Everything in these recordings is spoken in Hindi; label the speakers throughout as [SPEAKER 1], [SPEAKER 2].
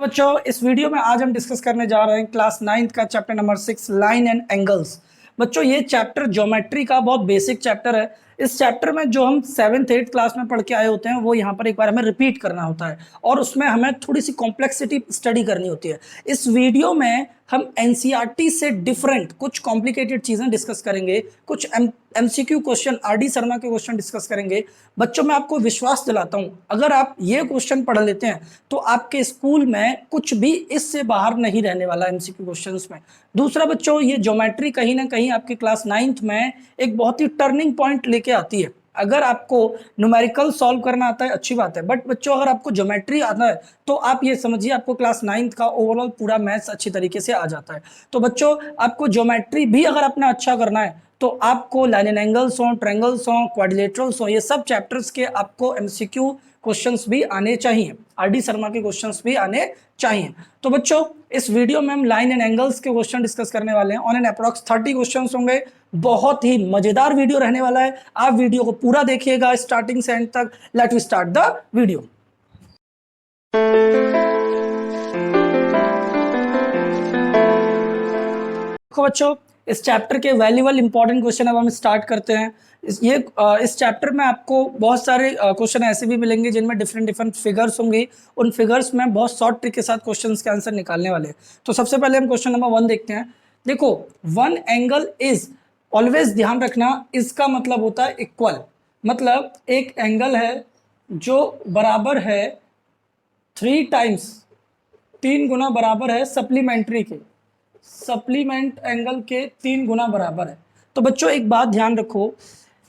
[SPEAKER 1] बच्चों इस वीडियो में आज हम डिस्कस करने जा रहे हैं क्लास 9th का chapter number 6 line and angles. बच्चों ये चैप्टर ज्योमेट्री का बहुत बेसिक चैप्टर है। इस चैप्टर में जो हम 7th 8th क्लास में पढ़ के आए होते हैं वो यहाँ पर एक बार हमें रिपीट करना होता है और उसमें हमें थोड़ी सी कॉम्प्लेक्सिटी स्टडी करनी होती है। इस वीडियो में हम एनसीईआरटी से डिफरेंट कुछ कॉम्प्लिकेटेड चीजें डिस्कस करेंगे, कुछ एमसीक्यू क्वेश्चन आरडी शर्मा के क्वेश्चन डिस्कस करेंगे। बच्चों मैं आपको विश्वास दिलाता हूं, अगर आप ये क्वेश्चन पढ़ लेते हैं तो आपके स्कूल में कुछ भी इससे बाहर नहीं रहने वाला एमसीक्यू क्वेश्चंस में। दूसरा बच्चों, ये ज्योमेट्री कहीं ना कहीं आपके क्लास 9th में एक बहुत ही टर्निंग पॉइंट लेके आती है। अगर आपको न्यूमेरिकल सॉल्व करना आता है अच्छी बात है, बट बच्चों अगर आपको ज्योमेट्री आता है तो आप ये समझिए आपको क्लास 9th का ओवरऑल पूरा मैथ्स अच्छी तरीके से आ जाता है। तो बच्चों आपको ज्योमेट्री भी अगर अपना अच्छा करना है तो आपको लाइन एंड एंगल्स हो, ट्रायंगल्स हो, क्वाड्रिलेटरल्स हो, ये सब चैप्टर्स के आपको एमसीक्यू क्वेश्चंस भी आने चाहिए, आरडी शर्मा के क्वेश्चंस भी आने चाहिए। तो बच्चों इस वीडियो में हम लाइन एंड एंगल्स के क्वेश्चन डिस्कस करने वाले हैं। ऑन एन अप्रॉक्स 30 क्वेश्चंस होंगे। बहुत ही मजेदार वीडियो रहने वाला है, आप वीडियो को पूरा देखिएगा स्टार्टिंग से एंड तक। Let we start the video. देखो बच्चों इस चैप्टर के वैल्यूएबल इंपॉर्टेंट क्वेश्चन अब हम स्टार्ट करते हैं। इस चैप्टर में आपको बहुत सारे क्वेश्चन ऐसे भी मिलेंगे जिनमें डिफरेंट फिगर्स होंगे। उन फिगर्स में बहुत शॉर्ट ट्रिक के साथ क्वेश्चंस के आंसर निकालने वाले हैं। तो सबसे पहले हम क्वेश्चन नंबर 1 देखते हैं। देखो वन एंगल इज, ऑलवेज ध्यान रखना इसका मतलब होता है इक्वल। मतलब एक एंगल है जो बराबर है 3 टाइम्स, 3 गुना बराबर है सप्लीमेंट्री के, सप्लीमेंट एंगल के 3 गुना बराबर है। तो बच्चों एक बात ध्यान रखो,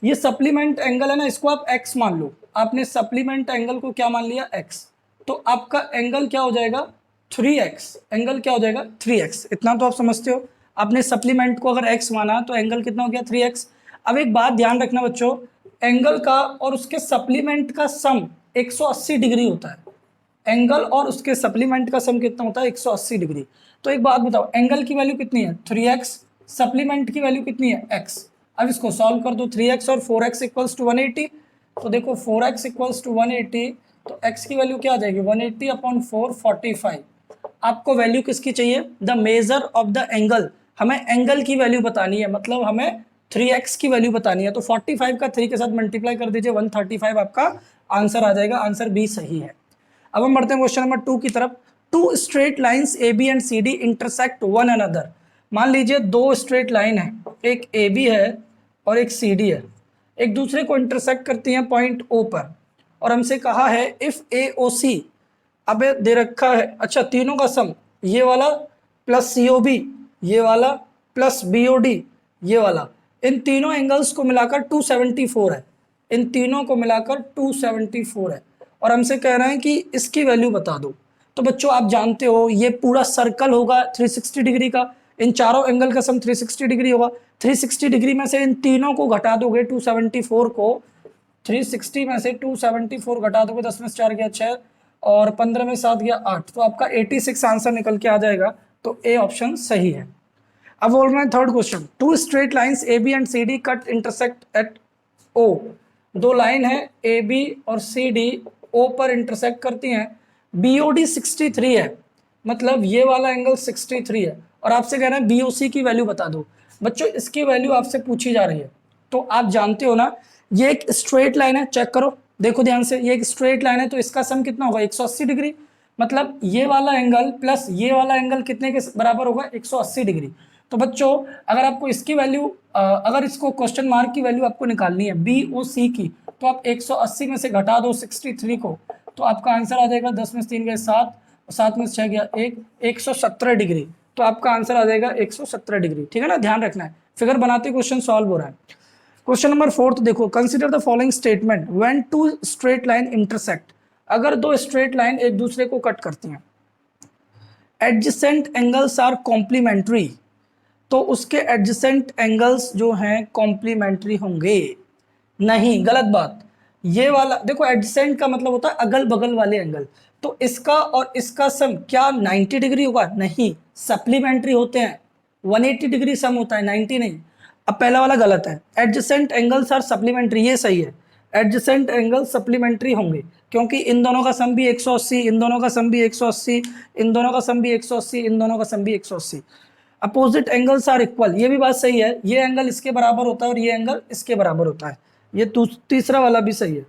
[SPEAKER 1] ये सप्लीमेंट एंगल है ना, इसको आप x मान लो। आपने सप्लीमेंट एंगल को क्या मान लिया, x। तो आपका एंगल क्या हो जाएगा 3x, एंगल क्या हो जाएगा 3x। इतना तो आप समझते हो। आपने सप्लीमेंट को अगर x माना तो एंगल कितना हो गया 3x। अब एक बात ध्यान रखना बच्चों, एंगल का और उसके सप्लीमेंट का सम 180 डिग्री होता है। एंगल और उसके सप्लीमेंट का सम कितना होता है 180 डिग्री। तो एक बात बताओ, एंगल की वैल्यू कितनी है 3x, सप्लीमेंट की वैल्यू कितनी है x। अब इसको सॉल्व कर दो, 3x और 4x इक्वल्स टू 180। तो देखो 4x इक्वल्स टू 180, तो x की वैल्यू क्या आ जाएगी 180 अपॉन 4 45। आपको वैल्यू किसकी चाहिए, the measure of the angle. हमें एंगल की वैल्यू बतानी है, मतलब हमें 3x की वैल्यू बतानी है। तो 45 का 3 के साथ मल्टीप्लाई कर दीजिए, 135 आपका आंसर आ जाएगा। आंसर बी सही है। अब हम बढ़ते हैं क्वेश्चन नंबर 2 की तरफ। 2 straight lines A B and C D intersect one another. मान लीजिए 2 स्ट्रेट लाइन है, एक ए बी है और एक सी डी है, एक दूसरे को इंटरसेक्ट करती हैं पॉइंट ओ पर। और हमसे कहा है इफ ए ओ सी, अब दे रखा है अच्छा तीनों का सम, ये वाला प्लस सी ओ बी, ये वाला प्लस बी ओ डी, ये वाला, इन तीनों एंगल्स को मिलाकर 274 है। इन तीनों को मिलाकर 274 है और हमसे कह रहे हैं कि इसकी वैल्यू बता दो। तो बच्चों आप जानते हो ये पूरा सर्कल होगा 360 डिग्री का, इन चारों एंगल का सम 360 डिग्री होगा। 360 डिग्री में से इन तीनों को घटा दोगे 274 को, 360 में से 274 घटा दोगे, 10 में से 4 गया 6 और 15 में 7 गया 8, तो आपका 86 आंसर निकल के आ जाएगा। तो ए ऑप्शन सही है। अब बोल रहे हैं third question. 2 straight lines A B and C D cut intersect at O. 2 line है ए बी और सी डी ओ पर इंटरसेक्ट करती हैं। बी ओ डी 63 है, मतलब ये वाला एंगल 63 है और आपसे कह रहे हैं बी ओ सी की वैल्यू बता दो। बच्चों इसकी वैल्यू आपसे पूछी जा रही है, तो आप जानते हो ना ये एक स्ट्रेट लाइन है, चेक करो देखो ध्यान से, ये एक स्ट्रेट लाइन है तो इसका सम कितना होगा 180 डिग्री। मतलब ये वाला एंगल प्लस ये वाला एंगल कितने के बराबर होगा 180 डिग्री। तो बच्चों अगर आपको इसकी वैल्यू अगर इसको क्वेश्चन मार्क की वैल्यू आपको निकालनी है बी ओ सी की, तो आप 180 में से घटा दो 63 को, तो आपका आंसर आ जाएगा 10 में से 3 गए 7, 7 में से 6 गया 1, 117 डिग्री। तो आपका आंसर आ जाएगा 117 डिग्री। ठीक है ना, ध्यान रखना है, फिगर बनाते क्वेश्चन सॉल्व हो रहा है। क्वेश्चन नंबर 4 देखो, consider the following statement when 2 straight line intersect. अगर 2 स्ट्रेट लाइन एक दूसरे को कट करती हैं, एडजेसेंट एंगल्स आर कॉम्प्लीमेंट्री, तो उसके एडजेसेंट एंगल्स जो हैं कॉम्प्लीमेंट्री होंगे। नहीं, गलत बात। ये वाला देखो एडजेसेंट का मतलब होता है अगल बगल वाले एंगल, तो इसका और इसका सम क्या 90 डिग्री होगा, नहीं, सप्लीमेंट्री होते हैं। 180 डिग्री सम होता है, 90 नहीं। अब पहला वाला गलत है, एडजेसेंट एंगल्स आर सप्लीमेंट्री, ये सही है। एडजेसेंट एंगल सप्लीमेंट्री होंगे, क्योंकि इन दोनों का सम भी 180, इन दोनों का सम भी 180, इन दोनों का सम भी 180, इन दोनों का सम भी 180। अपोजिट एंगल्स आर इक्वल, ये भी बात सही है, ये एंगल इसके बराबर होता है और ये एंगल इसके बराबर होता है, ये तीसरा वाला भी सही है।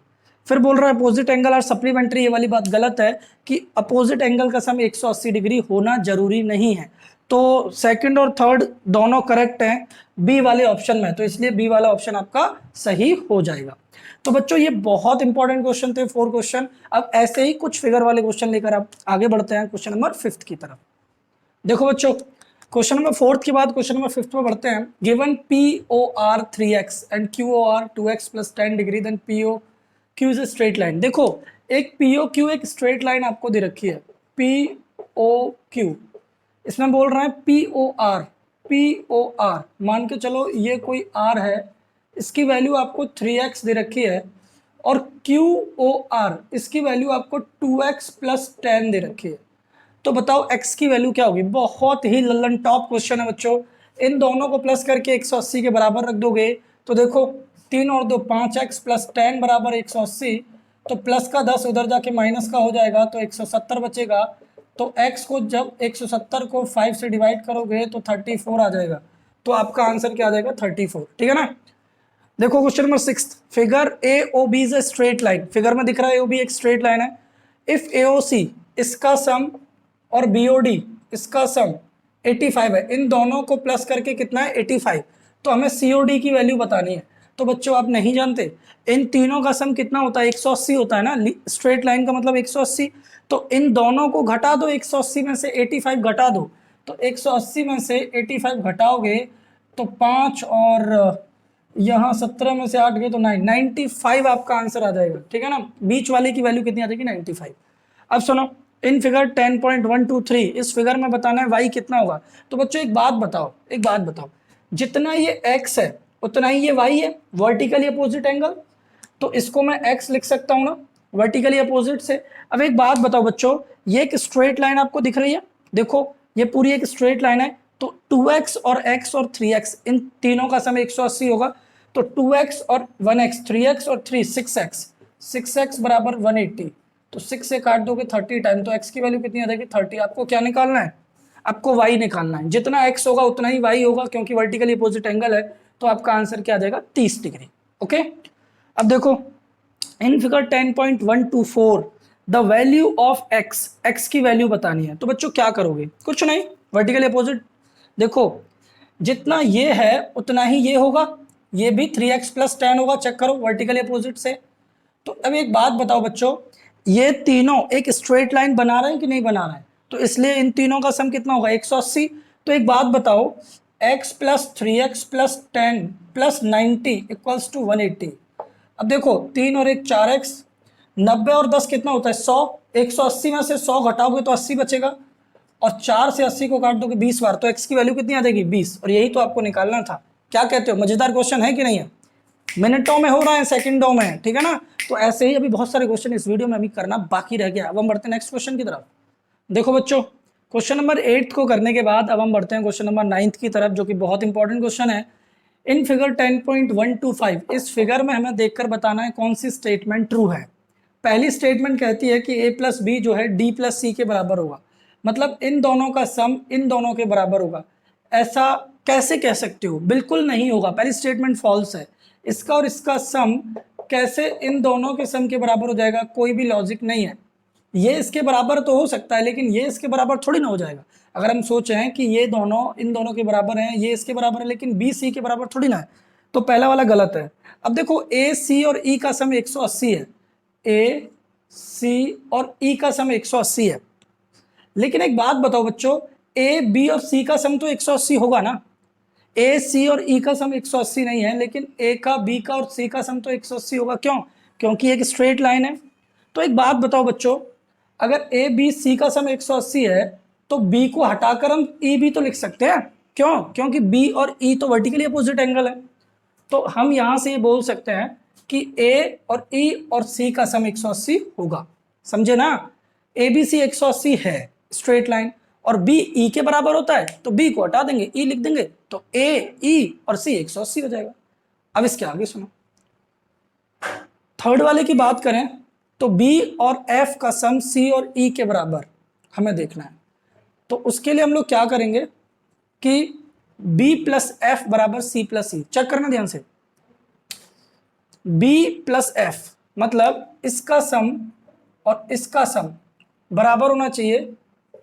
[SPEAKER 1] फिर बोल रहा है अपोजिट एंगल आर सप्लीमेंट्री, ये वाली बात गलत है कि अपोजिट एंगल का सम 180 डिग्री होना जरूरी नहीं है। तो सेकंड और थर्ड दोनों करेक्ट हैं बी वाले ऑप्शन में, तो इसलिए बी वाला ऑप्शन आपका सही हो जाएगा। तो बच्चों ये बहुत इंपॉर्टेंट क्वेश्चन थे, 4 क्वेश्चन। अब ऐसे ही कुछ फिगर वाले क्वेश्चन लेकर आप आगे बढ़ते हैं क्वेश्चन नंबर 5 की तरफ। देखो बच्चों, क्वेश्चन नंबर 4 के बाद क्वेश्चन नंबर 5 में बढ़ते हैं। Given POR 3x and QOR 2x + 10 degree, then POQ is a straight line. देखो एक POQ एक स्ट्रेट लाइन आपको दे रखी है, POQ, इसमें बोल रहे हैं POR मान के चलो ये कोई R है, इसकी वैल्यू आपको 3x दे रखी है, और QOR इसकी वैल्यू आपको 2x + 10 दे रखी है। तो बताओ x की वैल्यू क्या होगी। बहुत ही लल्लन टॉप क्वेश्चन है बच्चों। इन दोनों को प्लस करके 180 के बराबर रख दोगे तो देखो 3 और 2 5x + 10 बराबर 180, तो प्लस का 10 उधर जाके माइनस का हो जाएगा तो 170 बचेगा। तो x को जब 170 को 5 से डिवाइड करोगे तो 34 आ जाएगा। तो आपका आंसर क्या आ जाएगा 34, ठीक है ना। देखो question number 6, figure AOB is a straight line. Figure में दिख रहा है AOB एक स्ट्रेट लाइन है। इफ AOC इसका सम और BOD इसका सम 85 है, इन दोनों को प्लस करके कितना है 85, तो हमें COD की वैल्यू बतानी है। तो बच्चों आप नहीं जानते इन तीनों का सम कितना होता है 180 होता है ना, स्ट्रेट लाइन का मतलब 180। तो इन दोनों को घटा दो, 180 में से 85 घटा दो, तो 180 में से 85 घटाओगे तो 5 और यहाँ 17 में से 8 गए तो 95 आपका आंसर आ जाएगा, ठीक है ना। बीच वाले की वैल्यू कितनी आ जाएगी 95। अब सुनो, इन फिगर 10.123 इस फिगर में बताना है y कितना होगा। तो बच्चों एक बात बताओ, जितना ये x है उतना ही ये y है, वर्टिकली अपोजिट एंगल, तो इसको मैं x लिख सकता हूँ ना, वर्टिकली अपोजिट से। अब एक बात बताओ बच्चों, ये एक स्ट्रेट लाइन आपको दिख रही है, देखो ये पूरी एक स्ट्रेट लाइन है, तो 2x और x और 3x इन तीनों का सम 180 होगा, तो 2x और 1x 3x और 3 6x बराबर 180, तो 6 से काट दोगे 30 टाइम, तो x की वैल्यू कितनी आ जाएगी 30। आपको क्या निकालना है, आपको y निकालना है, जितना x होगा उतना ही y होगा, क्योंकि वर्टिकली अपोजिट एंगल है, तो आपका आंसर क्या आ जाएगा 30 डिग्री। ओके, अब देखो in figure 10.124 the value of x की वैल्यू बतानी है। तो बच्चों क्या करोगे, कुछ नहीं, वर्टिकली अपोजिट, देखो जितना ये है उतना ही ये होगा, ये भी 3x + 10 होगा, चेक करो वर्टिकली अपोजिट से। तो अब एक बात बताओ बच्चों, ये तीनों एक स्ट्रेट लाइन बना रहे हैं कि नहीं बना रहे हैं, तो इसलिए इन तीनों का सम कितना होगा 180। तो एक बात बताओ, x + 3x + 10 + 90 = 180। अब देखो 3 और 1 4x, 90 और 10 कितना होता है 100, 180 में से 100 घटाओगे तो 80 बचेगा, और 4 से 80 को काट दोगे 20 बार, तो x की वैल्यू कितनी आ जाएगी 20, और यही तो आपको निकालना था। क्या कहते हो, मजेदार क्वेश्चन है कि नहीं है। मिनटों में हो रहा है, सेकंडों में, ठीक है ना। तो ऐसे ही अभी बहुत सारे क्वेश्चन इस वीडियो में अभी करना बाकी रह गया। अब हम बढ़ते हैं नेक्स्ट क्वेश्चन की तरफ। देखो बच्चों, क्वेश्चन नंबर 8 को करने के बाद अब हम बढ़ते हैं क्वेश्चन नंबर 9 की तरफ, जो कि बहुत इंपॉर्टेंट क्वेश्चन है। इन फिगर 10.125 इस फिगर में हमें देखकर बताना है कौन सी स्टेटमेंट ट्रू है। पहली स्टेटमेंट कहती है कि a + b जो है d + c के बराबर होगा, मतलब इन दोनों का सम इन दोनों के बराबर होगा। ऐसा कैसे कह सकते हो, बिल्कुल नहीं होगा, पहली स्टेटमेंट फॉल्स है। इसका और इसका सम कैसे इन दोनों के सम के बराबर हो जाएगा, कोई भी लॉजिक नहीं है। ये इसके बराबर तो हो सकता है, लेकिन ये इसके बराबर थोड़ी ना हो जाएगा। अगर हम सोचें कि ये दोनों इन दोनों के बराबर हैं, ये इसके बराबर है, लेकिन बी सी के बराबर थोड़ी ना है, तो पहला वाला गलत है। अब देखो ए सी और ई का सम 180 है, ए सी और ई का सम 180 है, लेकिन एक बात बताओ बच्चों, ए बी और सी का सम तो 180 होगा ना। ए सी और ई का सम 180 नहीं है, लेकिन ए का बी का और सी का सम तो 180 होगा। क्यों, क्योंकि एक स्ट्रेट लाइन है। तो एक बात बताओ बच्चों, अगर ए बी सी का सम 180 है तो बी को हटाकर हम ई बी तो लिख सकते हैं। क्यों, क्योंकि बी और ई तो वर्टिकली अपोजिट एंगल है। तो हम यहां से ये बोल सकते हैं कि ए और ई और सी का सम 180 होगा, समझे ना। ए बी सी 180 है स्ट्रेट लाइन, और बी ई के बराबर होता है, तो बी को हटा देंगे, ई लिख देंगे, तो ए ई और सी 180 हो जाएगा। अब इसके आगे सुनो, थर्ड वाले की बात करें तो बी और एफ का सम सी और ई के बराबर हमें देखना है। तो उसके लिए हम लोग क्या करेंगे कि बी प्लस एफ बराबर सी प्लस ई, चेक करना ध्यान से। बी प्लस एफ मतलब इसका सम और इसका सम बराबर होना चाहिए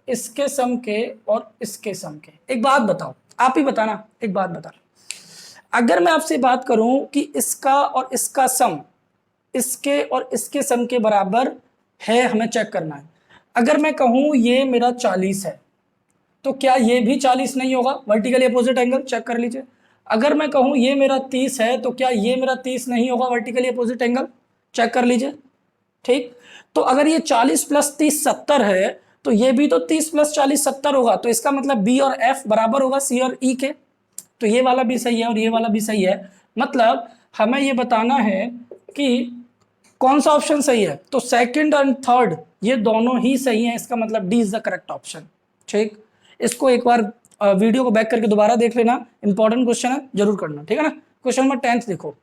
[SPEAKER 1] इसके सम के और इसके सम के। एक बात बताओ, आप ही बताना, एक बात बता, अगर मैं आपसे बात करूं कि इसका और इसका सम इसके और इसके सम के बराबर है, हमें चेक करना है। अगर मैं कहूं ये मेरा 40 है तो क्या ये भी 40 नहीं होगा? वर्टिकली अपोजिट एंगल, चेक कर लीजिए। अगर मैं कहूं ये मेरा 30 है तो क्या ये मेरा 30 नहीं होगा? वर्टिकली अपोजिट एंगल, चेक कर लीजिए। ठीक, तो अगर ये 40 प्लस 30 70 है तो ये भी तो 30 प्लस 40 70 होगा। तो इसका मतलब बी और एफ बराबर होगा सी और ई के। तो ये वाला भी सही है और ये वाला भी सही है। मतलब हमें ये बताना है कि कौन सा ऑप्शन सही है। तो सेकंड एंड थर्ड ये दोनों ही सही हैं, इसका मतलब D is the correct option. ठीक, इसको एक बार वीडियो को बैक करके दोबारा देख लेना, इंपॉर्टेंट क्वेश्चन है, जरूर करना, ठीक है ना। क्वेश्चन नंबर 10 देखो,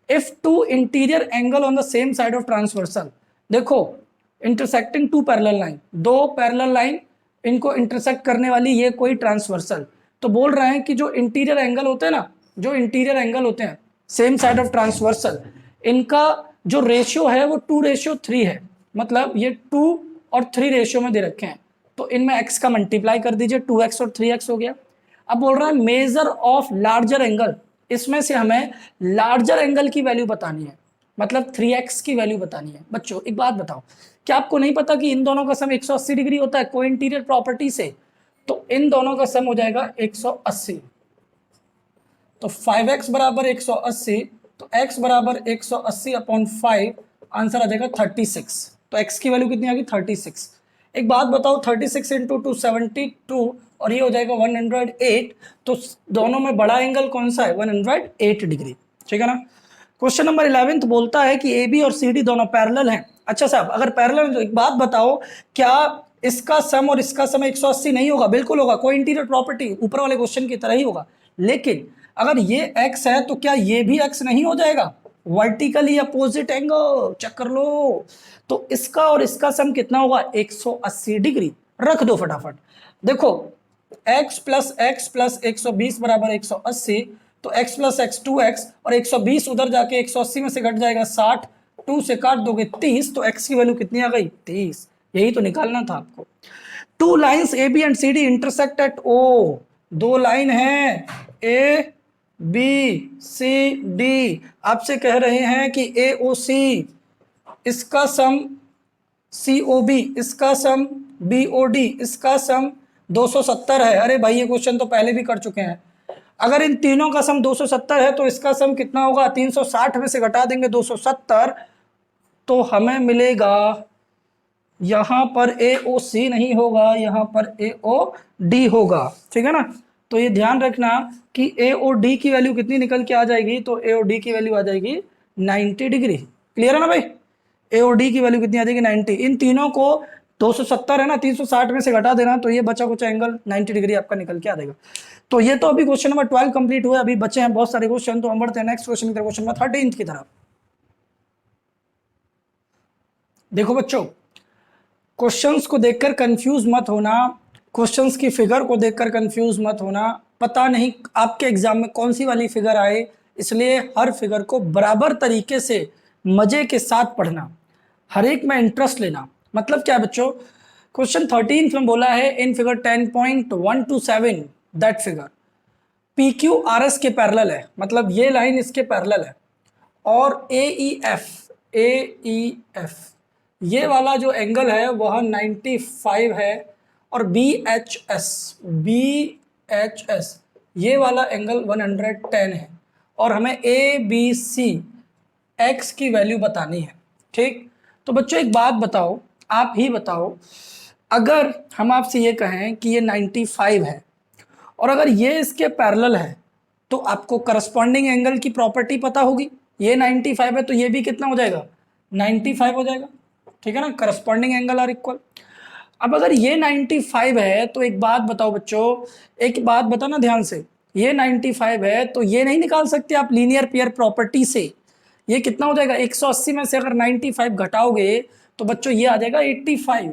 [SPEAKER 1] if two interior angle on the same side of transversal, देखो इंटरसेक्टिंग टू पैरेलल लाइन, दो पैरेलल लाइन इनको इंटरसेक्ट करने वाली ये कोई ट्रांसवर्सल। तो बोल रहे हैं कि जो इंटीरियर एंगल होते हैं ना, जो इंटीरियर एंगल होते हैं सेम साइड ऑफ ट्रांसवर्सल, इनका जो रेशियो है वो 2:3 है। मतलब ये 2 और 3 रेशियो में दे रखे हैं। तो इनमें x का मल्टीप्लाई कर दीजिए, 2x और 3x हो गया। अब बोल रहा है मेजर ऑफ लार्जर एंगल, इसमें से हमें लार्जर एंगल की वैल्यू बतानी है, मतलब 3x की वैल्यू बतानी है। बच्चों एक बात बताओ, क्या आपको नहीं पता कि इन दोनों का सम 180 डिग्री होता है को इंटीरियर प्रॉपर्टी से? तो इन दोनों का सम हो जाएगा 180। तो 5x बराबर 180, तो x बराबर 180 अपॉन 5, आंसर आ जाएगा 36। तो x की वैल्यू कितनी आ गई? 36। एक बात बताओ, 36 इंटू 2 72 और ये हो जाएगा 108। तो दोनों में बड़ा एंगल कौन सा है? 108 डिग्री, ठीक है ना। क्वेश्चन नंबर 11 बोलता है कि ए बी और सी डी दोनों पैरेलल हैं। अच्छा साहब, अगर पैरेलल है तो एक बात बताओ, क्या इसका सम और इसका सम 180 नहीं होगा? बिल्कुल होगा, कोई इंटीरियर प्रॉपर्टी ऊपर वाले क्वेश्चन की तरह ही होगा। लेकिन अगर ये x है तो क्या ये भी x नहीं हो जाएगा? वर्टिकली अपोजिट एंगल, चेक कर लो। तो इसका और इसका सम कितना होगा? 180 डिग्री। रख दो फटाफट। देखो x प्लस एक्स प्लस 120 बराबर 180, तो x प्लस एक्स 2x और 120 उधर जाके 180 में से घट जाएगा 60, 2 से काट दोगे 30, तो x की वैल्यू कितनी आ गई? 30। यही तो निकालना था आपको। Two lines A B and C D intersect at O, दो लाइन है ए बी सी डी, आपसे कह रहे हैं कि ए ओ सी, इसका सम सी ओ बी, इसका सम बी ओ डी, इसका सम 270 है। अरे भाई ये क्वेश्चन तो पहले भी कर चुके हैं। अगर इन तीनों का सम 270 है तो इसका सम कितना होगा? 360 में से घटा देंगे 270, तो हमें मिलेगा यहां पर ए ओ सी नहीं होगा, यहां पर ए ओ डी होगा, ठीक है ना। तो ये ध्यान रखना कि ए और डी की वैल्यू कितनी निकल के आ जाएगी? तो ए और डी की वैल्यू आ जाएगी 90 डिग्री। क्लियर है ना भाई? ए और डी की वैल्यू कितनी आ जाएगी? 90। इन तीनों को 270 है ना, 360 में से घटा देना, तो ये बचा कुछ एंगल 90 डिग्री आपका निकल के आ जाएगा। तो ये तो अभी क्वेश्चन नंबर 12 कंप्लीट हुआ, अभी बचे हैं बहुत सारे क्वेश्चन। तो हम बढ़ते हैं नेक्स्ट क्वेश्चन की तरफ, क्वेश्चन नंबर 13 की तरफ। देखो बच्चों, क्वेश्चंस को देखकर कंफ्यूज मत होना, क्वेश्चंस की फिगर को देखकर कंफ्यूज मत होना। पता नहीं आपके एग्जाम में कौन सी वाली फिगर आए, इसलिए हर फिगर को बराबर तरीके से मजे के साथ पढ़ना, हर एक में इंटरेस्ट लेना। मतलब क्या बच्चों, क्वेश्चन 13 में बोला है in figure 10.127 that figure P Q R S के पैरेलल है, मतलब ये लाइन इसके पैरेलल है, और ए ई एफ ये वाला जो एंगल है वह 95 है, और बी एच एस ये वाला एंगल 110 है, और हमें ए बी सी एक्स की वैल्यू बतानी है। ठीक, तो बच्चों एक बात बताओ, आप ही बताओ, अगर हम आपसे ये कहें कि ये 95 है और अगर ये इसके पैरेलल है, तो आपको करस्पॉन्डिंग एंगल की प्रॉपर्टी पता होगी। ये 95 है तो ये भी कितना हो जाएगा? 95 हो जाएगा, ठीक है ना। Corresponding angle are equal. अब अगर ये 95 है तो एक बात बताओ बच्चों, एक बात बताना ध्यान से, ये 95 है तो ये नहीं निकाल सकते आप लीनियर पेयर प्रॉपर्टी से ये कितना हो जाएगा, 180 में से अगर 95 घटाओगे तो बच्चों ये आ जाएगा 85।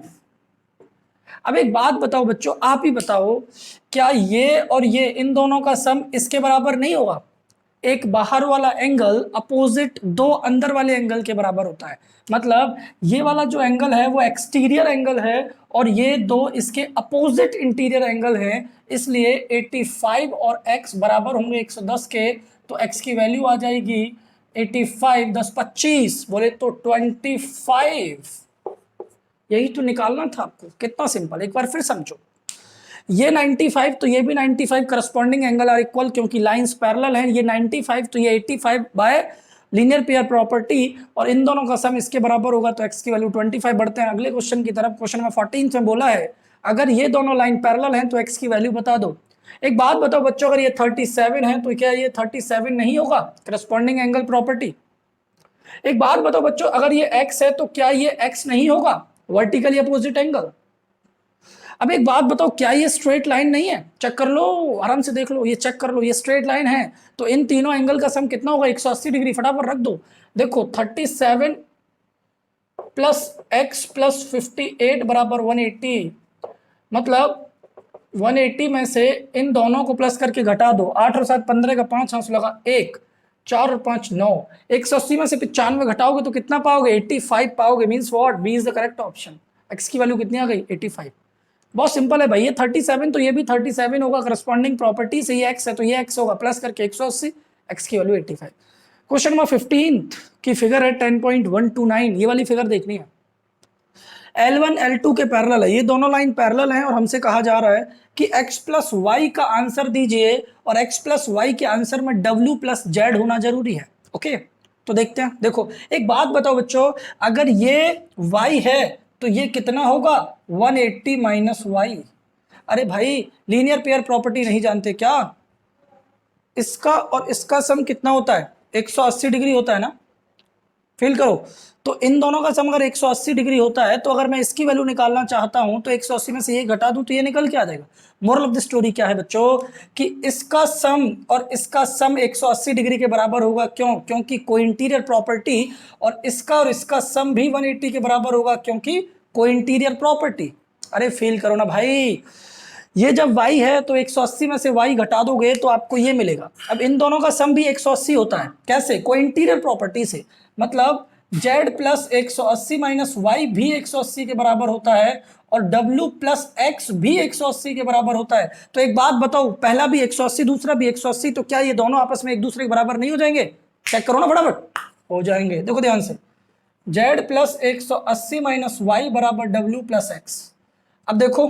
[SPEAKER 1] अब एक बात बताओ बच्चों, आप ही बताओ, क्या ये और ये इन दोनों का सम इसके बराबर नहीं होगा? एक बाहर वाला एंगल अपोजिट दो अंदर वाले एंगल के बराबर होता है। मतलब ये वाला जो एंगल है वो एक्सटीरियर एंगल है और ये दो इसके अपोजिट इंटीरियर एंगल हैं, इसलिए 85 और x बराबर होंगे 110 के। तो x की वैल्यू आ जाएगी 85, 10 25 बोले तो 25। यही तो निकालना था आपको, कितना सिंपल। एक बार फिर समझो, ये 95 तो ये भी 95, करस्पॉन्डिंग एंगल आर इक्वल, क्योंकि लाइंस पैरेलल हैं। ये 95 तो ये 85 बाय लीनियर पेयर प्रॉपर्टी, और इन दोनों का सम इसके बराबर होगा, तो x की वैल्यू 25। बढ़ते हैं अगले क्वेश्चन की तरफ। क्वेश्चन में 14 में बोला है अगर ये दोनों लाइन पैरेलल हैं तो x की वैल्यू बता दो। एक बात बताओ बच्चों, अगर ये 37 है तो क्या ये 37 नहीं होगा? Corresponding angle property. एक बात बताओ बच्चों, अगर ये x है तो क्या ये x नहीं होगा? Vertically opposite angle. अब एक बात बताओ, क्या ये स्ट्रेट लाइन नहीं है? चेक कर लो, आराम से देख लो, ये चेक कर लो, ये स्ट्रेट लाइन है। तो इन तीनों एंगल का सम कितना होगा? 180 डिग्री। फटाफट रख दो। देखो 37 प्लस x प्लस 58 बराबर 180। मतलब 180 में से इन दोनों को प्लस करके घटा दो। 8 और 7 15 का 5 हाथ लगा 1, 4 और 5 9। 180 में से 95 घटाओगे तो कितना पाओगे? 85 पाओगे। Means what? B is the correct option. x की वैल्यू कितनी आ गई? 85। बहुत सिंपल है भाई, ये 37 तो ये भी 37 होगा, करस्पॉन्डिंग प्रॉपर्टी से ये x है तो ये x होगा, प्लस करके 180, x की वैल्यू 85। क्वेश्चन नंबर 15 की फिगर है 10.129। ये वाली फिगर देखनी है। L1 L2 के पैरेलल है, ये दोनों लाइन पैरेलल हैं और हमसे कहा जा रहा है कि x प्लस वाई का आंसर दीजिए और x प्लस वाई के आंसर में w प्लस जेड होना जरूरी है। ओके, तो देखते हैं। देखो एक बात बताओ बच्चों, अगर ये y है तो ये कितना होगा? 180 माइनस वाई। अरे भाई लीनियर पेयर प्रॉपर्टी नहीं जानते क्या? इसका और इसका सम कितना होता है? 180 डिग्री होता है ना? फील करो, तो इन दोनों का सम अगर 180 डिग्री होता है तो अगर मैं इसकी वैल्यू निकालना चाहता हूं तो 180 में से ये घटा दूं तो ये निकल के आ जाएगा। मोरल ऑफ द स्टोरी क्या है बच्चों, कि इसका सम और इसका सम 180 डिग्री के बराबर होगा। क्यों? क्योंकि कोइंटीरियर प्रॉपर्टी। और इसका सम भी 180 के बराबर होगा क्योंकि कोइंटीरियर प्रॉपर्टी। अरे फील करो ना भाई, ये जब y है तो 180 में से y घटा दोगे तो आपको ये मिलेगा। अब इन दोनों का सम भी 180 होता है। कैसे? कोइंटीरियर प्रॉपर्टी से। मतलब z प्लस 180 माइनस वाई भी 180 के बराबर होता है और w प्लस x भी 180 के बराबर होता है। तो एक बात बताओ, पहला भी 180 दूसरा भी 180, तो क्या ये दोनों आपस में एक दूसरे के बराबर नहीं हो जाएंगे? चेक करो ना फटाफट, हो जाएंगे। देखो ध्यान से, z प्लस 180 माइनस वाई बराबर w प्लस एक्स। अब देखो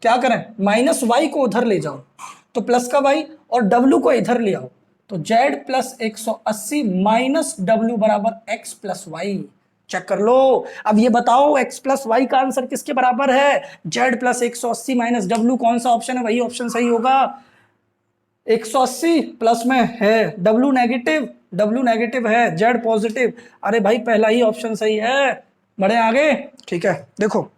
[SPEAKER 1] क्या करें, माइनस वाई को उधर ले जाओ तो प्लस का वाई, और w को इधर ले आओ तो z प्लस 180 माइनस w बराबर x प्लस वाई। चेक कर लो। अब ये बताओ x प्लस वाई का आंसर किसके बराबर है? z plus 180 minus w। कौन सा ऑप्शन है? वही ऑप्शन सही होगा। 180 प्लस में है, w नेगेटिव है, z पॉजिटिव। अरे भाई पहला ही ऑप्शन सही है। बढ़े आगे, ठीक है। देखो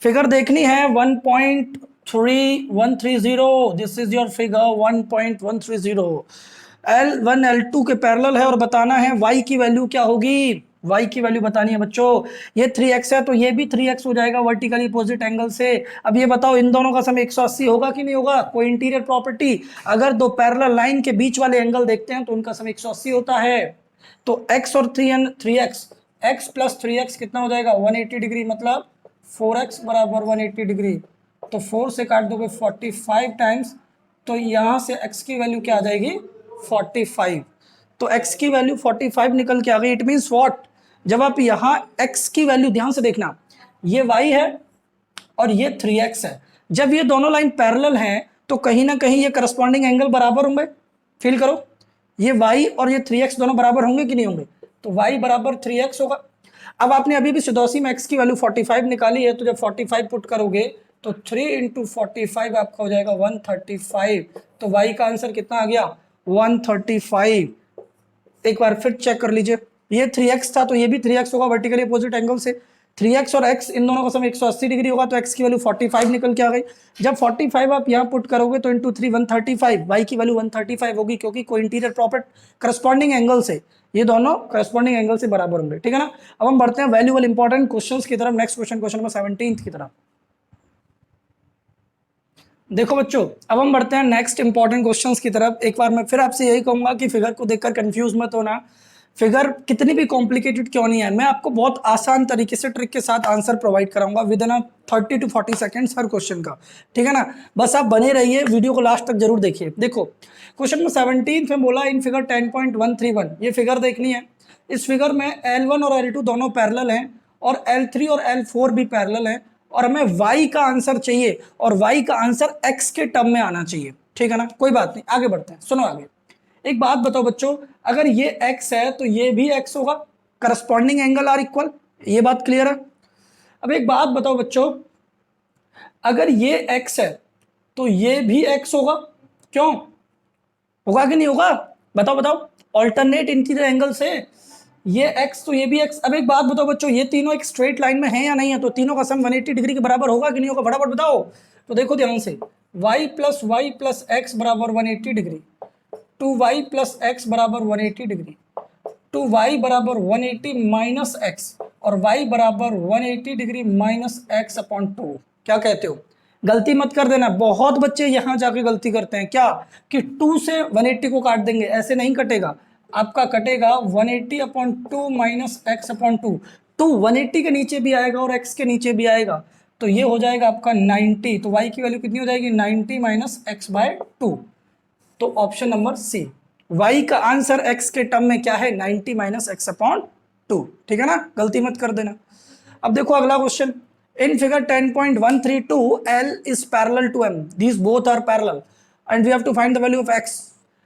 [SPEAKER 1] फिगर देखनी है 1.3130। This is your figure 1.130। L1 L2 के पैरेलल है और बताना है y की वैल्यू क्या होगी। y की वैल्यू बतानी है बच्चों। ये 3x है तो ये भी 3x हो जाएगा वर्टिकली अपोजिट एंगल से। अब ये बताओ इन दोनों का सम 180 होगा कि नहीं होगा? कोई इंटीरियर प्रॉपर्टी, अगर दो पैरेलल लाइन के बीच वाले एंगल देखते हैं तो उनका सम 180 होता है। तो x और 3x, x प्लस 3x कितना हो जाएगा? 180 डिग्री। मतलब 4x बराबर 180 डिग्री। तो 4 से काट दोगे 45 टाइम्स, तो यहाँ से x की वैल्यू क्या आ जाएगी? 45। तो x की वैल्यू 45 निकल के आ गई। It means what? जब आप यहाँ x की वैल्यू ध्यान से देखना, ये y है और ये 3x है। जब ये दोनों लाइन पैरेलल हैं तो कहीं ना कहीं ये करस्पॉन्डिंग एंगल बराबर होंगे। फील करो, ये y और ये 3x दोनों बराबर होंगे कि नहीं होंगे? तो y बराबर 3x होगा। अब आपने अभी भी सदौसी में x की वैल्यू 45 निकाली है, तो जब 45 पुट करोगे तो 3 इंटू 45 आपका हो जाएगा 135। तो y का आंसर कितना आ गया? 135। एक बार फिर चेक कर लीजिए, ये 3x था तो ये भी 3x होगा वर्टिकली अपोजिट एंगल से। 3x और x इन दोनों का सम 180 डिग्री होगा, तो x की वैल्यू 45 निकल के आ गई। जब 45 आप यहाँ पुट करोगे तो इंटू 3 135, y की वैल्यू 135 होगी, क्योंकि कोई इंटीरियर प्रॉपर्ट करस्पॉन्डिंग एंगल से ये दोनों करस्पॉन्डिंग एंगल से बराबर होंगे, ठीक है ना। अब हम बढ़ते हैं वैल्यूएबल इंपॉर्टेंट क्वेश्चंस की तरफ। नेक्स्ट क्वेश्चन, क्वेश्चन नंबर 17 की तरफ। देखो बच्चों, अब हम बढ़ते हैं नेक्स्ट इंपॉर्टेंट क्वेश्चंस की तरफ। एक बार मैं फिर आपसे यही कहूंगा कि फिगर को देखकर कंफ्यूज मत होना। फिगर कितनी भी कॉम्प्लिकेटेड क्यों नहीं है, मैं आपको बहुत आसान तरीके से ट्रिक के साथ आंसर प्रोवाइड कराऊंगा with in 30 to 40 seconds her question का, ठीक है ना। बस आप बने रहिए, वीडियो को लास्ट तक जरूर देखिए। देखो क्वेश्चन में 17 में बोला इन फिगर 10.131, ये फिगर देखनी है। इस फिगर में L1 और L2 दोनों पैरेलल हैं और L3 और L4 भी पैरेलल हैं, और हमें y का आंसर चाहिए और y का आंसर x के टर्म में आना चाहिए, ठीक है ना। कोई बात नहीं, आगे बढ़ते हैं। सुनो आगे, एक बात बताओ बच्चों, अगर ये x है तो ये भी x होगा, करस्पॉन्डिंग एंगल आर इक्वल, ये बात क्लियर है। अब एक बात बताओ बच्चों, अगर ये x है तो ये भी x होगा, क्यों होगा कि नहीं होगा, बताओ बताओ, ऑल्टरनेट इंटीरियर एंगल से ये x तो ये भी x। अब एक बात बताओ बच्चों, ये तीनों एक स्ट्रेट लाइन में है या नहीं है, तो तीनों का सम 180 डिग्री के बराबर होगा कि नहीं होगा, फटाफट बताओ। तो देखो ध्यान से, y प्लस x बराबर 180 डिग्री, 2y प्लस x बराबर 180 डिग्री, 2y बराबर 180 माइनस x, और y बराबर 180 डिग्री माइनस x अपॉन 2। क्या कहते हो, गलती मत कर देना। बहुत बच्चे यहां जाके गलती करते हैं, क्या कि 2 से 180 को काट देंगे, ऐसे नहीं कटेगा। आपका कटेगा 180 अपॉन 2 माइनस एक्स अपॉन 2। 180 के नीचे भी आएगा और x के नीचे भी आएगा, तो ये हो जाएगा आपका 90। तो y की वैल्यू कितनी हो जाएगी, 90 माइनस एक्स बाय 2। तो ऑप्शन नंबर सी, y का आंसर x के टर्म में क्या है, 90 माइनस एक्स अपॉन 2, ठीक है ना, गलती मत कर देना। अब देखो अगला question, in figure 10.132 L is parallel to M, these both are parallel and we have to find the value of x।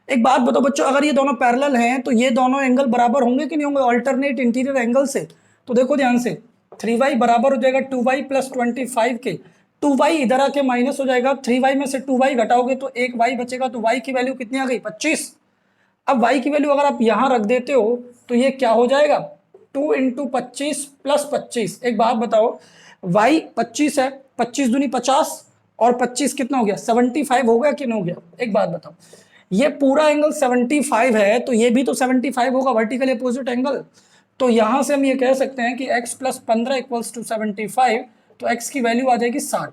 [SPEAKER 1] एक बात बताओ बच्चों, अगर ये दोनों पैरेलल हैं तो ये दोनों एंगल बराबर होंगे कि नहीं होंगे, अल्टरनेट इंटीरियर एंगल से। तो देखो ध्यान से, 3y बराबर हो जाएगा 2y प्लस 25 के, 2y इधर आके माइनस हो जाएगा, 3y में से 2y घटाओगे तो एक y बचेगा, तो y की वैल्यू कितनी आ गई, 25। अब y की वैल्यू अगर आप यहां रख देते हो तो ये क्या हो जाएगा, 2 इंटू 25 प्लस 25। एक बात बताओ, y 25 है, 25 दूनी 50 और 25 कितना हो गया, 75 हो गया कि नहीं हो गया। एक बात बताओ, ये पूरा एंगल 75 है तो ये भी तो 75 होगा, वर्टिकल अपोजिट एंगल। तो यहां से हम ये कह सकते हैं कि x प्लस 15 इक्वल्स टू 75, तो x की वैल्यू आ जाएगी 60।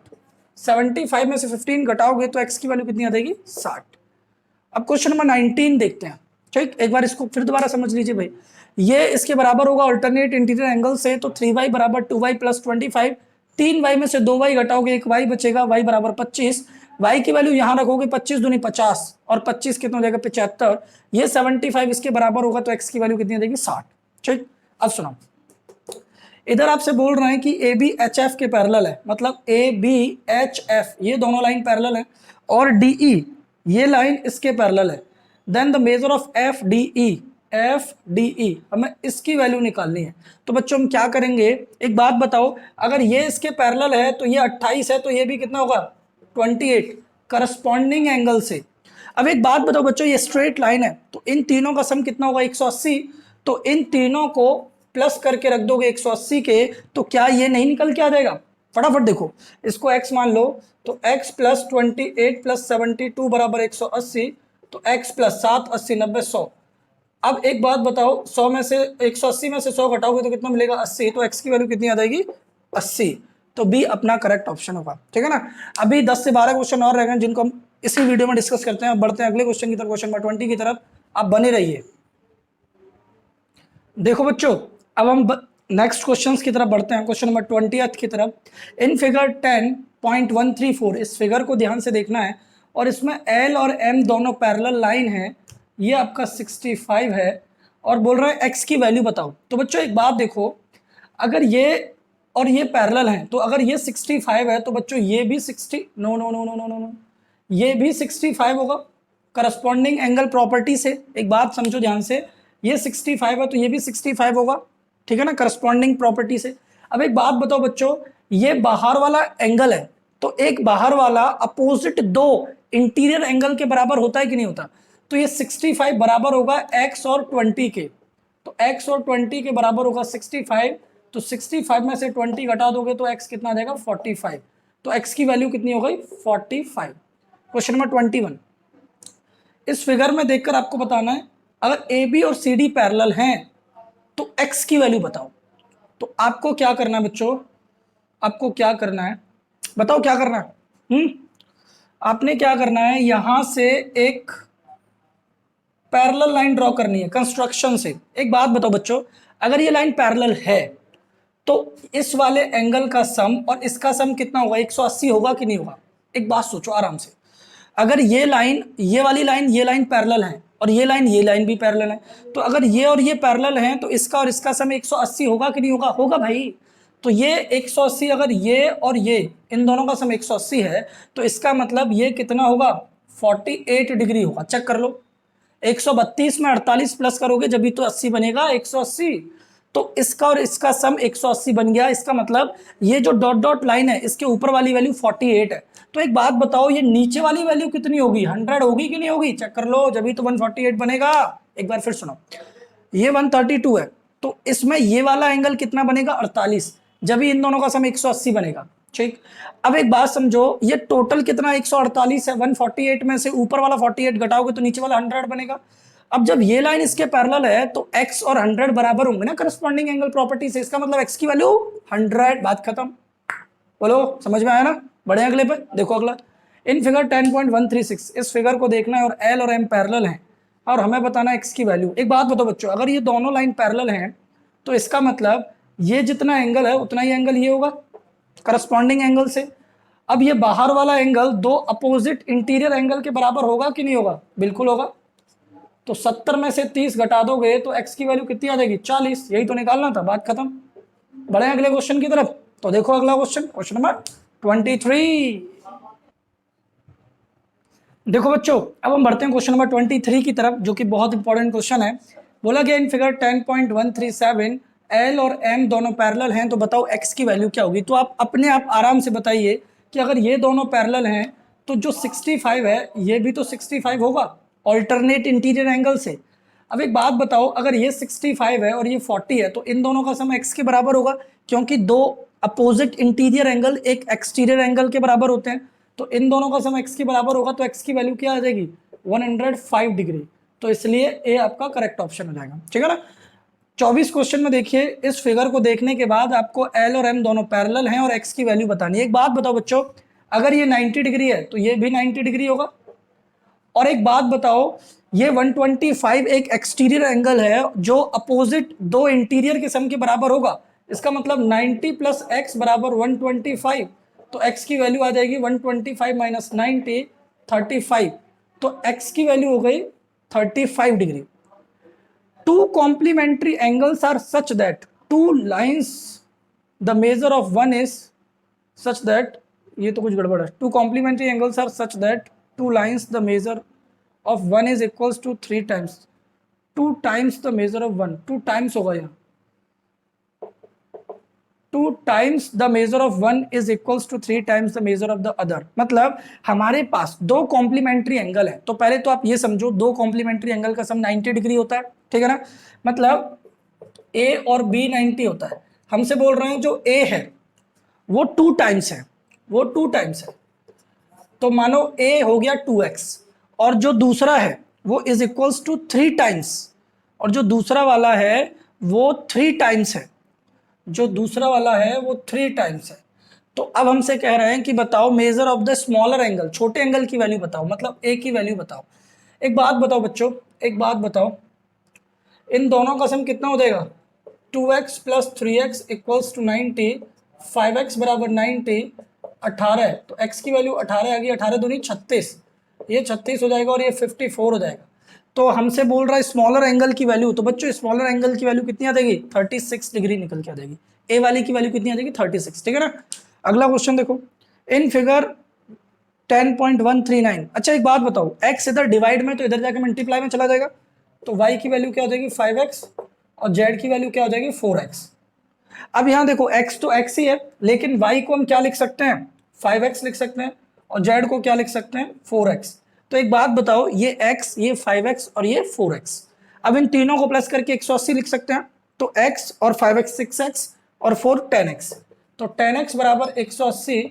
[SPEAKER 1] 75 में से 15 घटाओगे तो x की वैल्यू कितनी आ जाएगी, 60। अब क्वेश्चन नंबर 19 देखते हैं, ठीक। एक बार इसको फिर दोबारा समझ लीजिए भाई, ये इसके बराबर होगा अल्टरनेट इंटीरियर एंगल से, तो 3y बराबर 2y प्लस 25, 3y में से 2y घटाओगे एक y बचेगा, y बराबर 25। y की वैल्यू यहां रखोगे, 25 दूनी 50 और 25 कितना हो जाएगा, 75। ये 75 इसके बराबर होगा, तो x की वैल्यू कितनी आ जाएगी, 60, ठीक। अब सुनो, इधर आपसे बोल रहे हैं कि ए बी एच एफ के पैरेलल है, मतलब ए बी एच एफ ये दोनों लाइन पैरेलल है, और डी ई ये लाइन इसके पैरेलल है। Then the measure of F D E, हमें इसकी वैल्यू निकालनी है। तो बच्चों हम क्या करेंगे, एक बात बताओ, अगर ये इसके पैरेलल है तो ये 28 है, तो ये भी कितना होगा, 28 करस्पॉन्डिंग एंगल से। अब एक बात बताओ बच्चों, ये स्ट्रेट लाइन है तो इन तीनों का सम कितना होगा, 180। तो इन तीनों को प्लस करके रख दोगे 180 के, तो क्या ये नहीं निकल के आ जाएगा, फटाफट देखो, इसको x मान लो, तो x प्लस 28 प्लस 72 बराबर 180, तो x प्लस 7 80 90 100। अब एक बात बताओ, 100 में से 180 में से 100 घटाओगे तो कितना मिलेगा, 80। तो x की वैल्यू कितनी आ जाएगी, 80। तो बी अपना करेक्ट ऑप्शन होगा, ठीक है ना। अभी 10 से 12 क्वेश्चन और रह गए जिनको हम इसी वीडियो में डिस्कस करते हैं। बढ़ते हैं अगले क्वेश्चन की तरफ, क्वेश्चन नंबर 20 की तरफ, आप बने रहिए। देखो बच्चों, अब हम नेक्स्ट क्वेश्चंस की तरफ बढ़ते हैं, क्वेश्चन नंबर 20 की तरफ। इन फिगर 10.134, इस फिगर को ध्यान से देखना है, और इसमें L और M दोनों पैरेलल लाइन है, ये आपका 65 है, और बोल रहा है x की वैल्यू बताओ। तो बच्चों एक बात देखो, अगर ये और ये पैरेलल हैं, तो अगर ये 65 है तो बच्चों ये भी 60, no no no no no no, ये भी 65 होगा करस्पॉन्डिंग एंगल प्रॉपर्टी से। एक बात समझो ध्यान से, ये 65 है तो ये भी 65 होगा, ठीक है ना, करस्पॉन्डिंग प्रॉपर्टी से। अब एक बात बताओ बच्चों, ये बाहर वाला एंगल है, तो एक बाहर वाला अपोजिट दो इंटीरियर एंगल के बराबर होता है कि नहीं होता। तो ये 65 बराबर होगा x और 20 के, तो x और 20 के बराबर होगा 65, तो 65 में से 20 घटा दोगे तो x कितना आ जाएगा 45। तो x की वैल्यू कितनी हो गई 45। क्वेश्चन नंबर 21, इस फिगर में देखकर आपको बताना है अगर AB और CD पैरेलल हैं तो x की वैल्यू बताओ। तो आपको क्या करना है बच्चों, आपको क्या करना है बताओ, क्या करना है? आपने क्या करना है, यहां से एक पैरेलल लाइन ड्रॉ करनी है कंस्ट्रक्शन से। एक बात बताओ बच्चों, अगर ये लाइन पैरेलल है तो इस वाले एंगल का सम और इसका सम कितना होगा, 180 होगा कि नहीं होगा? एक बात सोचो आराम से, अगर ये लाइन, ये वाली लाइन, ये लाइन पैरेलल है और ये लाइन भी पैरेलल है, तो अगर ये और ये पैरेलल हैं तो इसका और इसका सम 180 होगा कि नहीं होगा? होगा भाई। तो ये 180, अगर ये और ये इन दोनों का सम 180 है तो इसका मतलब ये कितना होगा 48 डिग्री होगा। चेक कर लो, 132 में 48 प्लस करोगे जब भी तो 80 बनेगा, 180। तो इसका और इसका सम 180 बन गया। इसका मतलब ये जो डॉट डॉट लाइन है इसके ऊपर वाली वैल्यू 48 है। तो एक बात बताओ, ये नीचे वाली वैल्यू कितनी होगी, 100 होगी कि नहीं होगी? चेक कर लो, जब भी तो 148 बनेगा। एक बार फिर सुनो, ये 132 है तो इसमें ये वाला एंगल कितना बनेगा 48, जब भी इन दोनों का सम 180 बनेगा। ठीक, अब एक बात समझो, ये टोटल कितना 148 है, 148 में से ऊपर वाला 48 घटाओगे तो नीचे वाला 100 बनेगा। अब जब ये लाइन इसके पैरेलल है तो x और 100 बराबर होंगे ना करस्पॉन्डिंग एंगल प्रॉपर्टी से, इसका मतलब x की वैल्यू 100। बात खत्म। बोलो समझ में आया ना? बढ़े अगले पे, देखो अगला, इन फिगर 10.136, इस फिगर को देखना है और L और M पैरेलल हैं और हमें बताना है x की वैल्यू। एक बात बताओ बच्चों, अगर ये दोनों लाइन पैरेलल हैं तो इसका मतलब ये जितना एंगल है उतना ही एंगल ये होगा करस्पॉन्डिंग एंगल से। अब ये बाहर वाला एंगल दो अपोजिट इंटीरियर एंगल के बराबर होगा कि नहीं होगा? बिल्कुल होगा। तो 70 में से 30 घटा दोगे तो x की वैल्यू कितनी आ जाएगी 40। यही तो निकालना था, बात खत्म। बढ़े अगले क्वेश्चन की तरफ। तो देखो अगला क्वेश्चन, क्वेश्चन नंबर 23। देखो बच्चों, अब हम बढ़ते हैं क्वेश्चन नंबर 23 की तरफ, जो कि बहुत इंपॉर्टेंट क्वेश्चन है। बोला गया इन फिगर 10.137 L और M दोनों पैरेलल हैं तो बताओ x की वैल्यू क्या होगी। तो आप अपने आप आराम से बताइए कि अगर ये दोनों पैरेलल हैं तो जो 65 है ये भी तो 65 होगा ऑल्टरनेट इंटीरियर एंगल से। अब एक बात बताओ, अगर ये 65 है और ये 40 है तो इन दोनों का सम x के बराबर होगा, क्योंकि दो अपोजिट इंटीरियर एंगल एक एक्सटीरियर एंगल के बराबर होते हैं। तो इन दोनों का सम x के बराबर होगा तो x की वैल्यू क्या आ जाएगी 105 डिग्री। तो इसलिए ए आपका करेक्ट ऑप्शन हो जाएगा। ठीक है ना? 24 क्वेश्चन में देखिए, इस फिगर को देखने के बाद आपको L और M दोनों पैरेलल हैं और x की वैल्यू बतानी है। एक बात बताओ बच्चों, अगर ये 90 डिग्री है तो ये भी 90 डिग्री होगा। और एक बात बताओ, ये 125 एक एक्सटीरियर एंगल है जो अपोजिट दो इंटीरियर के सम के बराबर होगा। इसका मतलब 90 प्लस x बराबर 125। तो x की वैल्यू आ जाएगी 125 माइनस 90, 35। तो x की वैल्यू हो गई 35 degree. Two complementary angles are such that two lines the measure of one is such that, ये तो कुछ गड़बड़ है। Two complementary angles are such that two lines the measure of one is equals to 3 times, 2 times the measure of one, 2 times होगा यहाँ, 2 times the measure of one is equals to 3 times the measure of the other। मतलब हमारे पास दो कॉम्प्लीमेंट्री एंगल है। तो पहले तो आप ये समझो, दो कॉम्प्लीमेंट्री एंगल का सम 90 डिग्री होता है। ठीक है ना? मतलब A और B 90 होता है। हमसे बोल रहे हैं जो A है वो 2 टाइम्स है, वो 2 टाइम्स है। तो मानो A हो गया 2x और जो दूसरा है वो इज इक्वल्स टू 3 टाइम्स, और जो दूसरा वाला है वो 3 टाइम्स है, जो दूसरा वाला है वो 3 टाइम्स है। तो अब हमसे कह रहे हैं कि बताओ measure of the smaller angle, छोटे एंगल की वैल्यू बताओ, मतलब A की वैल्यू बताओ। एक बात बताओ बच्चों, एक बात बताओ, इन दोनों का सम कितना हो जाएगा 2x plus 3x equals to 90, 5x बराबर 90, 18 है। तो x की वैल्यू 18 आ गई, 18 दूनी 36, ये 36 हो जाएगा और ये 54 हो जाएगा। तो हमसे बोल रहा है स्मॉलर एंगल की वैल्यू। तो बच्चों स्मॉलर एंगल की वैल्यू कितनी आ जाएगी 36 डिग्री निकल के आ जाएगी। ए वाली की वैल्यू कितनी आ जाएगी 36। ठीक है ना? अगला क्वेश्चन देखो, इन फिगर 10.139। अच्छा एक बात बताओ, x इधर डिवाइड में तो इधर जाके मल्टीप्लाई में चला जाएगा, तो y की वैल्यू क्या हो जाएगी 5x और z की वैल्यू क्या हो जाएगी 4x। अब यहाँ देखो x तो x ही है, लेकिन y को हम क्या लिख सकते हैं 5x लिख सकते हैं और z को क्या लिख सकते हैं 4x। तो एक बात बताओ, ये x, ये 5x और ये 4x, अब इन तीनों को प्लस करके 180 लिख सकते हैं। तो x और 5x 6x, और 4 10x। तो 10x बराबर 180,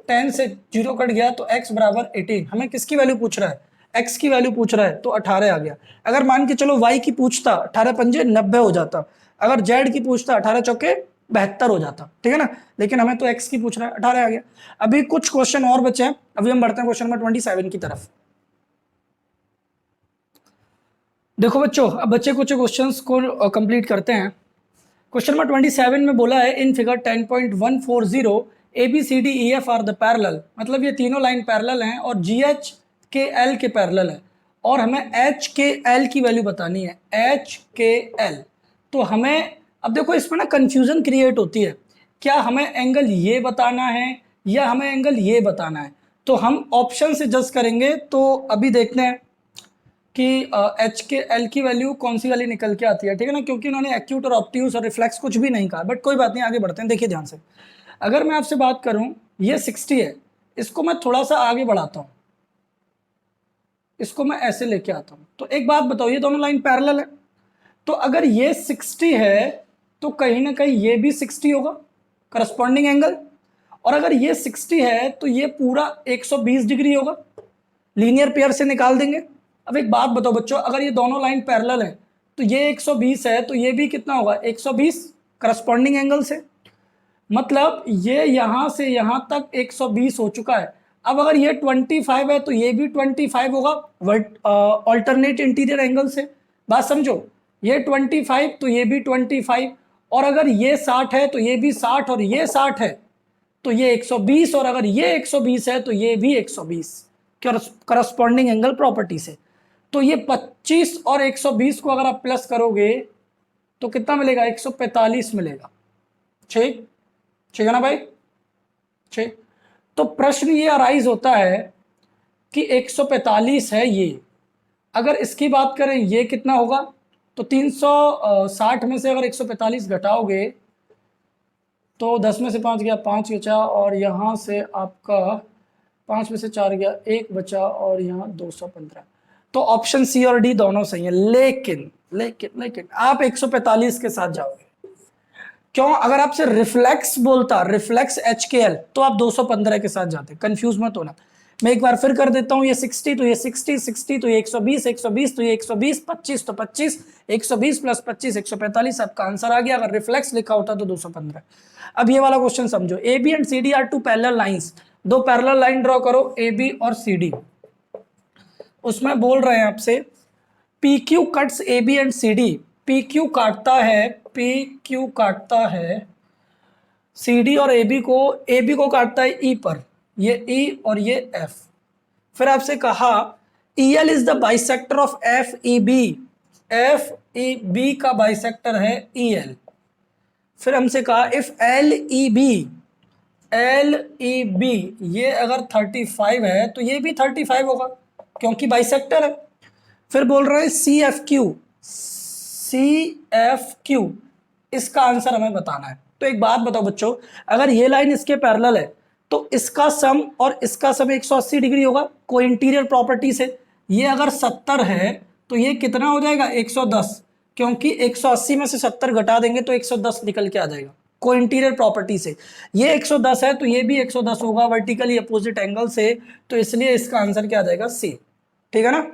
[SPEAKER 1] 10 से 0 कट गया तो x बराबर 18। हमें किसकी वैल्यू पूछ रहा है? x की वैल्यू पूछ रहा है, तो 18 आ गया। अगर मान के चलो y की पूछता, 18 पंजे 90 हो जाता। अगर z की पूछता, 18 चौके 72 हो जाता, ठीक है ना। लेकिन हमें तो x की पूछ रहा है, 18 आ गया। अभी कुछ क्वेश्चन और बचे हैं, अभी हम बढ़ते हैं क्वेश्चन नंबर 27 की तरफ। देखो बच्चों, अब बच्चे कुछ क्वेश्चंस को कंप्लीट करते हैं। क्वेश्चन नंबर 27 में बोला है in figure 10.140 ABCDEF are the parallel, मतलब ये तीनों लाइन पैरेलल हैं और GH के L के पैरेलल है, और हमें H के L की वैल्यू बतानी है, H के L। तो हमें अब देखो इसमें ना कंफ्यूजन क्रिएट होती है, क्या हमें एंगल ये बताना है या हमें एंगल ये बताना है। तो हम ऑप्शन से जज करेंगे। तो अभी देखते हैं कि एच के एल की वैल्यू कौन सी वाली निकल के आती है, ठीक है ना, क्योंकि उन्होंने एक्यूट और ऑब्ट्यूज और रिफ्लेक्स कुछ भी नहीं कहा, बट कोई बात नहीं, आगे बढ़ते हैं। देखिए ध्यान से, अगर मैं आपसे बात करूं ये 60 है, इसको मैं थोड़ा सा आगे बढ़ाता हूं, इसको मैं ऐसे लेके आता हूं। तो एक बात बताओ, ये दोनों लाइन पैरेलल है, तो अगर ये 60 है तो कहीं ना कहीं ये भी 60 होगा, करस्पॉन्डिंग एंगल। और अगर ये 60 है तो ये पूरा 120 डिग्री होगा, लीनियर पेयर से निकाल देंगे। अब एक बात बताओ बच्चों, अगर ये दोनों लाइन पैरेलल है तो ये 120 है तो ये भी कितना होगा, 120 करस्पॉन्डिंग एंगल से। मतलब ये यहां से यहां तक 120 हो चुका है। अब अगर ये 25 है तो ये भी 25 होगा ऑल्टरनेट इंटीरियर एंगल से। बात समझो, ये 25 तो ये भी 25, और अगर ये 60 है तो ये भी 60, और ये 60 है तो ये 120, और अगर ये 120 है तो ये भी 120 करस्पॉन्डिंग एंगल प्रॉपर्टी से। तो ये 25 और 120 को अगर आप प्लस करोगे तो कितना मिलेगा, 145 मिलेगा। ठीक, ठीक है ना भाई, ठीक। तो प्रश्न ये अराइज होता है कि 145 है ये, अगर इसकी बात करें ये कितना होगा, तो 360 में से अगर 145 घटाओगे तो 10 में से 5 गया, 5 बचा, और यहाँ से आपका 5 में से 4 गया, 1 बचा, और यहाँ 215। तो ऑप्शन सी और डी दोनों सही है, लेकिन लेकिन लेकिन आप 145 के साथ जाओगे। क्यों? अगर आपसे रिफ्लेक्स बोलता, रिफ्लेक्स HKL, तो आप 215 के साथ जाते। कंफ्यूज मत होना, मैं एक बार फिर कर देता हूं। ये 60 तो ये 60, 60 तो ये 120, 120 तो ये 120, 25 तो 25, 120 प्लस 25 145, आपका आंसर आ गया। अगर रिफ्लेक्स लिखा होता तो 215। अब ये वाला क्वेश्चन समझो, AB and CD are two parallel lines, दो पैरेलल लाइन ड्रॉ करो AB और CD। उसमें बोल रहे हैं आपसे PQ cuts AB and CD, PQ काटता है, PQ काटता है CD और AB को काटता है E पर, ये E और ये F। फिर आपसे कहा EL is the bisector of FEB, FEB का बाइसेक्टर है EL। फिर हमसे कहा इफ LEB ये अगर 35 है तो ये भी 35 होगा क्योंकि बाइसेक्टर है। फिर बोल रहे हैं CFQ, इसका आंसर हमें बताना है। तो एक बात बताओ बच्चों, अगर ये लाइन इसके पैरेलल है तो इसका सम और इसका सम 180 डिग्री होगा को इंटीरियर प्रॉपर्टी से। ये अगर 70 है तो ये कितना हो जाएगा, 110, क्योंकि 180 में से 70 घटा देंगे तो 110 निकल के आ जाएगा को इंटीरियर प्रॉपर्टी से। ये 110 है तो ये भी 110 होगा वर्टिकली अपोजिट एंगल से, तो इसलिए इसका आंसर क्या आ जाएगा, सी। ठीक है ना।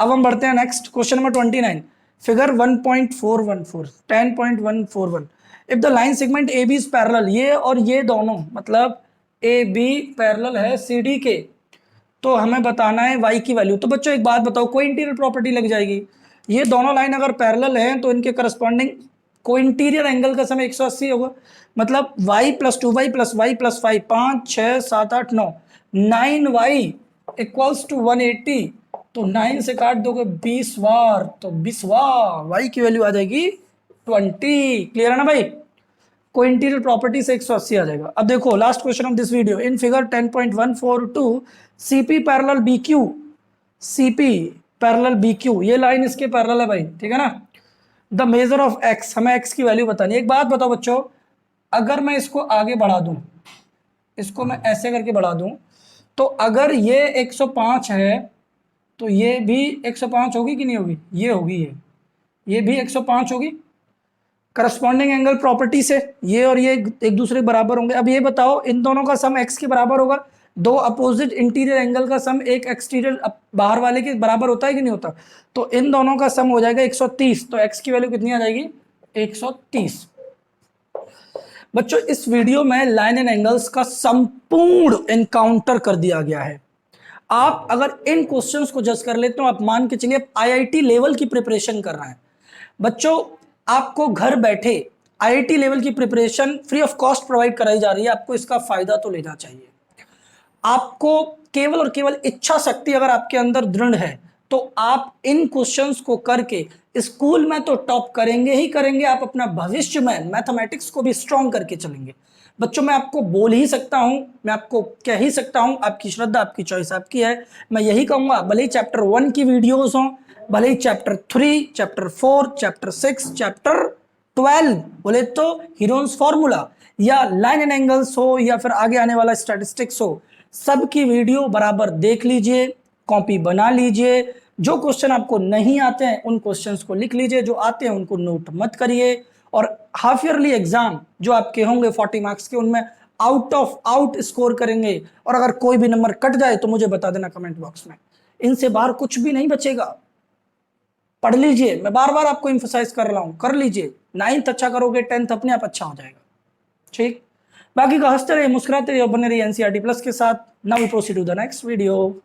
[SPEAKER 1] अब हम बढ़ते हैं next question number 29, figure 1.414 10.141। If the line segment AB is parallel, ये और ये दोनों मतलब AB पैरेलल है CD के, तो हमें बताना है y की वैल्यू। तो बच्चों एक बात बताओ, कोई इंटीरियर प्रॉपर्टी लग जाएगी। ये दोनों लाइन अगर पैरेलल हैं तो इनके करस्पॉन्डिंग को इंटीरियर एंगल का समय 180 होगा, मतलब y plus 2y plus y plus 5, 5 6 7 8 9, 9y equals to 180। तो 9 से काट दोगे 20 बार तो 20वां y की वैल्यू आ जाएगी 20। क्लियर है ना भाई, को इंटीरियर प्रॉपर्टी से 180 आ जाएगा। अब देखो last question of this video, in figure 10.142 CP parallel BQ, CP parallel BQ, ये लाइन इसके पैरेलल है भाई, ठीक है ना। द मेजर ऑफ x, हमें x की वैल्यू बतानी है। एक बात बताओ बच्चों, अगर मैं इसको आगे बढ़ा दूं, इसको मैं ऐसे करके बढ़ा दूं, तो अगर ये 105 है तो ये भी 105 होगी कि नहीं होगी, ये होगी, ये भी 105 होगी। करस्पॉन्डिंग एंगल प्रॉपर्टी से ये और ये एक दूसरे के बराबर होंगे। अब ये बताओ इन दोनों का सम x के बराबर होगा, दो अपोजिट इंटीरियर एंगल का सम एक एक्सटीरियर बाहर वाले के बराबर होता है कि नहीं होता? तो इन दोनों का सम हो जाएगा 130, तो x की वैल्यू कितनी आ जाएगी? 130। बच्चों इस वीडियो में लाइन एंड एंगल्स का संपूर्ण एनकाउंटर कर दिया गया है। आप अगर इन क्वेश्चंस को जज कर लेते हो, आप मान के चलिए आईआईटी लेवल की प्रिपरेशन कर रहे हैं। बच्चों आपको घर बैठे आईआईटी लेवल की preparation free of cost provide कराई जा रही है, आपको इसका फायदा तो लेना चाहिए। आपको केवल और केवल इच्छा शक्ति अगर आपके अंदर दृढ़ है तो आप इन क्वेश्चंस को करके स्कूल में तो टॉप करेंगे ही करेंगे, आप अपना भविष्य में मैथमेटिक्स को भी स्ट्रॉन्ग करके चलेंगे। बच्चों मैं आपको बोल ही सकता हूं, मैं आपको कह ही सकता हूं, आपकी श्रद्धा आपकी चॉइस आपकी है। मैं यही कहूंगा भले ही चैप्टर 1 की वीडियोस हों, भले ही चैप्टर 3, चैप्टर 4, चैप्टर 6, चैप्टर 12 बोले तो हीरोन्स फॉर्मूला या लाइन एंड एंगल्स हो या फिर आगे आने वाला स्टैटिस्टिक्स हो, सबकी वीडियो बराबर देख लीजिए, कॉपी बना लीजिए। जो क्वेश्चन आपको नहीं आते हैं उन क्वेश्चंस को लिख लीजिए, जो आते हैं उनको नोट मत करिए। और हाफ ईयरली एग्जाम जो आपके होंगे 40 मार्क्स के, उनमें आउट ऑफ आउट स्कोर करेंगे। और अगर कोई भी नंबर कट जाए तो मुझे बता देना कमेंट बॉक्स में, इनसे बाहर कुछ भी नहीं बचेगा। पढ़ लीजिए, मैं बार बार आपको इंफोसाइज कर रहा हूं, कर लीजिए। 9th अच्छा करोगे 10th अपने आप अच्छा हो जाएगा। ठीक, बाकी का हंसते रहिए, मुस्कुराते रहिए और बने रहिए एनसीईआरटी प्लस के साथ। Now we proceed to the next video.